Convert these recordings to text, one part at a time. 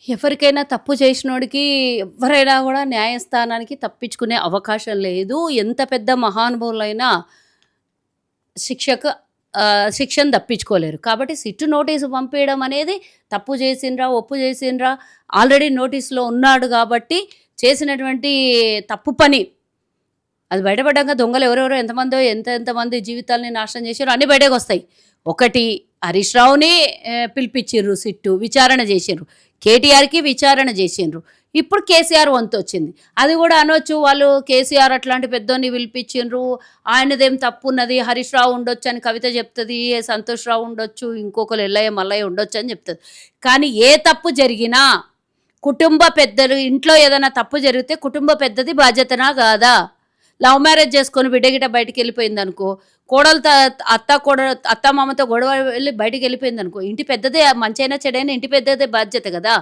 ఎవరికైనా తప్పు చేసినోడికి ఎవ్వరైనా గూడా న్యాయస్థానానికి తప్పించుకునే అవకాశం లేదు. ఎంత పెద్ద మహానుభావులైనా శిక్షకు శిక్షను తప్పించుకోలేరు. కాబట్టి సిట్టు నోటీసు పంపియడం అనేది తప్పు చేసిండ్రా, ఒప్పు చేసిండ్రా, ఆల్రెడీ నోటీస్‌లో ఉన్నాడు గాబట్టి చేసినటువంటి తప్పు పని అది బయటపడ్డాక దొంగలు ఎవరెవరో ఎంతమందో ఎంతెంతమంది జీవితాల్ని నాశనం చేశారో అన్నీ బయటకొస్తాయి. ఒకటి హరీష్ రావుని పిలిపిచ్చిర్రు సిట్టు, విచారణ చేసిండ్రు. కేటీఆర్‌కి విచారణ చేసిండ్రు. ఇప్పుడు కేసీఆర్ వంతొచ్చింది. అది కూడా అనొచ్చు వాళ్ళు కేసీఆర్ అట్లాంటి పెద్దోన్ని పిలిపిచ్చిండ్రు. ఆయనదేం తప్పున్నది. హరీష్ రావు ఉండొచ్చని కవిత చెప్తది. సంతోష్ రావు ఉండొచ్చు. ఇంకొకరు ఎల్లయ్య, మల్లయ్య ఉండొచ్చని చెప్తది. కానీ ఏ తప్పు జరిగినా కుటుంబ పెద్దలు ఇంట్లో ఏదైనా తప్పు జరిగితే కుటుంబ పెద్దది బాధ్యతనా కాదా? లవ్ మ్యారేజ్ చేసుకొని బిడ్డ గిట్ట బయటికెళ్ళిపోయిందనుకో, కోడలు అత్తామామతో గొడవ వెళ్ళి బయటికెళ్ళిపోయిందనుకో, ఇంటి పెద్దదే మంచైనా చెడైనా ఇంటి పెద్దదే బాధ్యత గదా!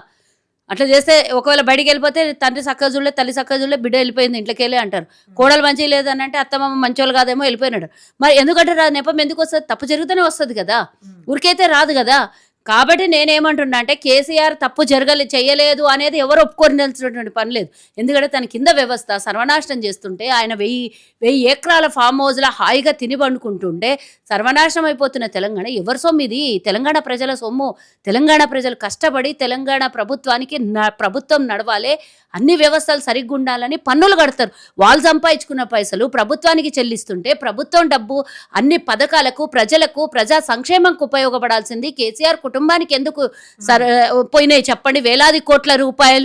అట్లా చేస్తే ఒకవేళ బయటికెళ్ళిపోతే తండ్రి సక్కగా చూడలే, తల్లి సక్కగా చూడలే, బిడ్డ వెళ్ళిపోయింది ఇంట్లోకెళ్ళి అంటారు. కోడలు మంచిగా లేదనంటే అత్తమామ మంచోళ్ళు కాదేమో వెళ్ళిపోయినాడు. మరి ఎందుకంటారు? ఆ నెపం ఎందుకొస్తది? తప్పు జరిగితేనే వస్తది గదా! ఊరికైతే రాదు గదా! కాబట్టి నేనేమంటున్నా అంటే కేసీఆర్ తప్పు చెయ్యలేదు అనేది ఎవరు ఒప్పుకోవాల్సినటువంటి పని లేదు. ఎందుకంటే తన కింద వ్యవస్థ సర్వనాశనం చేస్తుంటే ఆయన 1000 ఎకరాల ఫామ్ హౌస్‌లో హాయిగా తిని పండుకుంటుంటే సర్వనాశనం అయిపోతున్న తెలంగాణ ఎవరి సొమ్ము ఇది? తెలంగాణ ప్రజల సొమ్ము. తెలంగాణ ప్రజలు కష్టపడి తెలంగాణ ప్రభుత్వానికి ప్రభుత్వం నడవాలే, అన్ని వ్యవస్థలు సరిగ్గుండాలని పన్నులు కడతారు. వాళ్ళు సంపాదించుకున్న పైసలు ప్రభుత్వానికి చెల్లిస్తుంటే ప్రభుత్వం డబ్బు అన్ని పథకాలకు, ప్రజలకు, ప్రజా సంక్షేమంకు ఉపయోగపడాల్సింది కేసీఆర్ కుటుంబానికి ఎందుకు పోయినాయి చెప్పండి? వేలాది కోట్ల రూపాయలు.